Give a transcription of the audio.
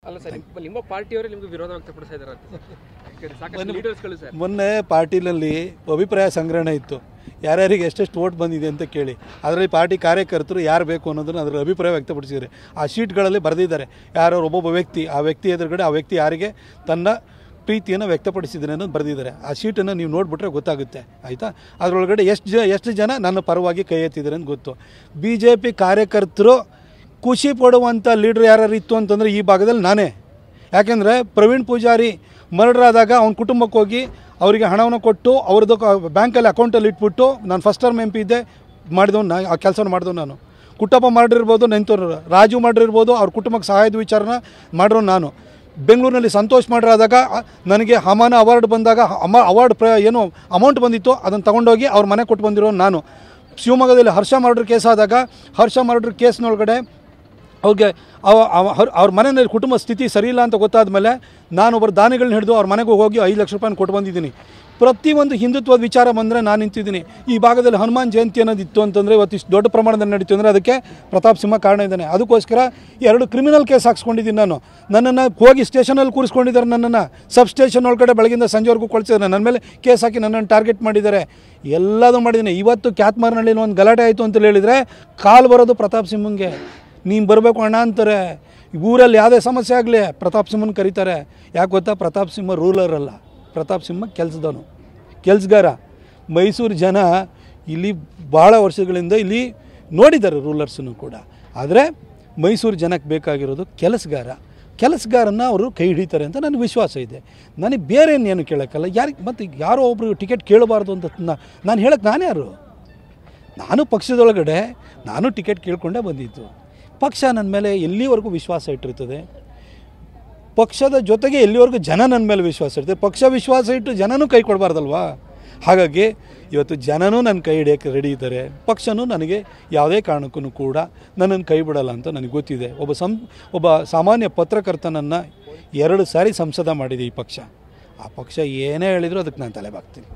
ಅಲ್ಲ ಸರ್, ನಿಮ್ಮ ಪಾರ್ಟಿಯವರೇ ನಿಮಗೆ ವಿರೋಧ ವ್ಯಕ್ತಪಡಿಸ್ತಾ ಇದ್ದಾರೆ ಅಂತ. ಮೊನ್ನೆ ಪಾರ್ಟಿನಲ್ಲಿ ಅಭಿಪ್ರಾಯ ಸಂಗ್ರಹಣೆ ಇತ್ತು, ಯಾರ್ಯಾರಿಗೆ ಎಷ್ಟೆಷ್ಟು ವೋಟ್ ಬಂದಿದೆ ಅಂತ ಕೇಳಿ. ಅದರಲ್ಲಿ ಪಾರ್ಟಿ ಕಾರ್ಯಕರ್ತರು ಯಾರು ಬೇಕು ಅನ್ನೋದನ್ನು ಅದರ ಅಭಿಪ್ರಾಯ ವ್ಯಕ್ತಪಡಿಸಿದ್ದಾರೆ. ಆ ಶೀಟ್ಗಳಲ್ಲಿ ಬರೆದಿದ್ದಾರೆ ಯಾರು ಒಬ್ಬೊಬ್ಬ ವ್ಯಕ್ತಿ, ಆ ವ್ಯಕ್ತಿ ಎದುರುಗಡೆ ಆ ವ್ಯಕ್ತಿ ಯಾರಿಗೆ ತನ್ನ ಪ್ರೀತಿಯನ್ನು ವ್ಯಕ್ತಪಡಿಸಿದ್ದಾನೆ ಅನ್ನೋದು ಬರೆದಿದ್ದಾರೆ. ಆ ಶೀಟನ್ನು ನೀವು ನೋಡಿಬಿಟ್ರೆ ಗೊತ್ತಾಗುತ್ತೆ, ಆಯಿತಾ. ಅದರೊಳಗಡೆ ಎಷ್ಟು ಜನ ನನ್ನ ಪರವಾಗಿ ಕೈ ಎತ್ತಿದ್ದಾರೆ ಅಂತ ಗೊತ್ತು. BJP ಕಾರ್ಯಕರ್ತರು ಖುಷಿ ಪಡುವಂಥ ಲೀಡ್ರ್ ಯಾರು ಇತ್ತು ಅಂತಂದರೆ ಈ ಭಾಗದಲ್ಲಿ ನಾನೇ. ಯಾಕೆಂದರೆ ಪ್ರವೀಣ್ ಪೂಜಾರಿ ಮರ್ಡರ್ ಆದಾಗ ಅವನ ಕುಟುಂಬಕ್ಕೆ ಹೋಗಿ ಅವರಿಗೆ ಹಣವನ್ನು ಕೊಟ್ಟು ಅವ್ರದ್ದು ಬ್ಯಾಂಕಲ್ಲಿ ಅಕೌಂಟಲ್ಲಿ ಇಟ್ಬಿಟ್ಟು, ನಾನು ಫಸ್ಟ್ ಟರ್ಮ್ MP ಇದ್ದೆ, ಮಾಡಿದವನು ಆ ಕೆಲಸವನ್ನು ಮಾಡಿದವನು ನಾನು. ಕುಟ್ಟಪ್ಪ ಮರ್ಡರ್ ಇರ್ಬೋದು, ನೆಂತವ್ರು ರಾಜು ಮರ್ಡರ್ ಇರ್ಬೋದು, ಅವ್ರ ಕುಟುಂಬಕ್ಕೆ ಸಹಾಯದ ವಿಚಾರನ ಮಾಡಿರೋ ನಾನು. ಬೆಂಗಳೂರಿನಲ್ಲಿ ಸಂತೋಷ್ ಮರ್ಡರ್ ಆದಾಗ ನನಗೆ ಹಮಾನ ಅವಾರ್ಡ್ ಬಂದಾಗ ಅವಾರ್ಡ್ ಏನು ಅಮೌಂಟ್ ಬಂದಿತ್ತು ಅದನ್ನು ತೊಗೊಂಡೋಗಿ ಅವ್ರ ಮನೆ ಕೊಟ್ಟು ಬಂದಿರೋ ನಾನು. ಶಿವಮೊಗ್ಗದಲ್ಲಿ ಹರ್ಷ ಮರ್ಡರ್ ಕೇಸ್ ಆದಾಗ ಹರ್ಷ ಮರ್ಡರ್ ಕೇಸ್ನೊಳಗಡೆ ಅವ್ರಿಗೆ ಅವ್ರ ಮನೆಯಲ್ಲಿ ಕುಟುಂಬ ಸ್ಥಿತಿ ಸರಿಯಿಲ್ಲ ಅಂತ ಗೊತ್ತಾದ ಮೇಲೆ ನಾನು ಒಬ್ಬರು ದಾನಿಗಳನ್ನ ಹಿಡಿದು ಅವ್ರ ಮನೆಗೆ ಹೋಗಿ 5 ಲಕ್ಷ ರೂಪಾಯಿನ ಕೊಟ್ಟು ಬಂದಿದ್ದೀನಿ. ಪ್ರತಿಯೊಂದು ಹಿಂದುತ್ವದ ವಿಚಾರ ಬಂದರೆ ನಾನು ನಿಂತಿದ್ದೀನಿ. ಈ ಭಾಗದಲ್ಲಿ ಹನುಮಾನ್ ಜಯಂತಿ ಅನ್ನೋದು ಇತ್ತು ಅಂತಂದರೆ ಇವತ್ತು ಇಷ್ಟು ದೊಡ್ಡ ಪ್ರಮಾಣದಲ್ಲಿ ನಡೀತು ಅಂದರೆ ಅದಕ್ಕೆ ಪ್ರತಾಪ್ ಸಿಂಹ ಕಾರಣ ಇದ್ದಾನೆ. ಅದಕ್ಕೋಸ್ಕರ 2 ಕ್ರಿಮಿನಲ್ ಕೇಸ್ ಹಾಕ್ಸ್ಕೊಂಡಿದ್ದೀನಿ ನಾನು. ನನ್ನನ್ನು ಹೋಗಿ ಸ್ಟೇಷನಲ್ಲಿ ಕೂರಿಸ್ಕೊಂಡಿದ್ದಾರೆ, ನನ್ನನ್ನು ಸಬ್ ಸ್ಟೇಷನ್ ಒಳಗಡೆ ಬೆಳಗಿಂದ ಸಂಜೆವರೆಗೂ ಕೊಳಿಸಿದ್ದಾರೆ. ನನ್ನ ಮೇಲೆ ಕೇಸ್ ಹಾಕಿ ನನ್ನನ್ನು ಟಾರ್ಗೆಟ್ ಮಾಡಿದ್ದಾರೆ. ಎಲ್ಲದೂ ಮಾಡಿದ್ದೀನಿ. ಇವತ್ತು ಕ್ಯಾತ್ಮಾರ್ನಲ್ಲಿ ಒಂದು ಗಲಾಟೆ ಆಯಿತು ಅಂತ ಹೇಳಿದರೆ ಕಾಲು ಬರೋದು ಪ್ರತಾಪ್ ಸಿಂಹಂಗೆ. ನೀನು ಬರಬೇಕು ಅಣ್ಣ ಅಂತಾರೆ. ಊರಲ್ಲಿ ಯಾವುದೇ ಸಮಸ್ಯೆ ಆಗಲಿ ಪ್ರತಾಪ್ ಸಿಂಹನ ಕರೀತಾರೆ. ಯಾಕೆ ಗೊತ್ತಾ, ಪ್ರತಾಪ್ ಸಿಂಹ ರೂಲರ್ ಅಲ್ಲ, ಪ್ರತಾಪ್ ಸಿಂಹ ಕೆಲಸದವನು, ಕೆಲಸಗಾರ. ಮೈಸೂರು ಜನ ಇಲ್ಲಿ ಭಾಳ ವರ್ಷಗಳಿಂದ ಇಲ್ಲಿ ನೋಡಿದ್ದಾರೆ ರೂಲರ್ಸನ್ನು ಕೂಡ. ಆದರೆ ಮೈಸೂರು ಜನಕ್ಕೆ ಬೇಕಾಗಿರೋದು ಕೆಲಸಗಾರನ ಅವರು ಕೈ ಹಿಡಿತಾರೆ ಅಂತ ನನಗೆ ವಿಶ್ವಾಸ ಇದೆ. ನನಗೆ ಬೇರೆ ಏನು ಕೇಳೋಕ್ಕಲ್ಲ. ಮತ್ತು ಯಾರೋ ಒಬ್ಬರು ಟಿಕೆಟ್ ಕೇಳಬಾರ್ದು ಅಂತ ನಾನು ಹೇಳಕ್ಕೆ ನಾನು ಯಾರು? ನಾನು ಪಕ್ಷದೊಳಗಡೆ ನಾನು ಟಿಕೆಟ್ ಕೇಳಿಕೊಂಡೇ ಬಂದಿದ್ದು. ಪಕ್ಷ ನನ್ನ ಮೇಲೆ ಎಲ್ಲಿವರೆಗೂ ವಿಶ್ವಾಸ ಇಟ್ಟಿರ್ತದೆ, ಪಕ್ಷದ ಜೊತೆಗೆ ಎಲ್ಲಿವರೆಗೂ ಜನ ನನ್ನ ಮೇಲೆ ವಿಶ್ವಾಸ ಇರ್ತದೆ. ಪಕ್ಷ ವಿಶ್ವಾಸ ಇಟ್ಟು ಜನನೂ ಕೈ ಕೊಡಬಾರ್ದಲ್ವಾ? ಹಾಗಾಗಿ ಇವತ್ತು ಜನನೂ ನನ್ನ ಕೈ ಹಿಡಿಯೋಕ್ಕೆ ರೆಡಿ ಇದ್ದಾರೆ. ಪಕ್ಷನೂ ನನಗೆ ಯಾವುದೇ ಕಾರಣಕ್ಕೂ ಕೂಡ ನನ್ನನ್ನು ಕೈ ಬಿಡಲ್ಲ ಅಂತ ನನಗೆ ಗೊತ್ತಿದೆ. ಒಬ್ಬ ಸಾಮಾನ್ಯ ಪತ್ರಕರ್ತನನ್ನು 2 ಸಾರಿ ಸಂಸದ ಮಾಡಿದೆ ಈ ಪಕ್ಷ. ಆ ಪಕ್ಷ ಏನೇ ಹೇಳಿದರೂ ಅದಕ್ಕೆ ನಾನು ತಲೆ ಬಾಗ್ತೀನಿ.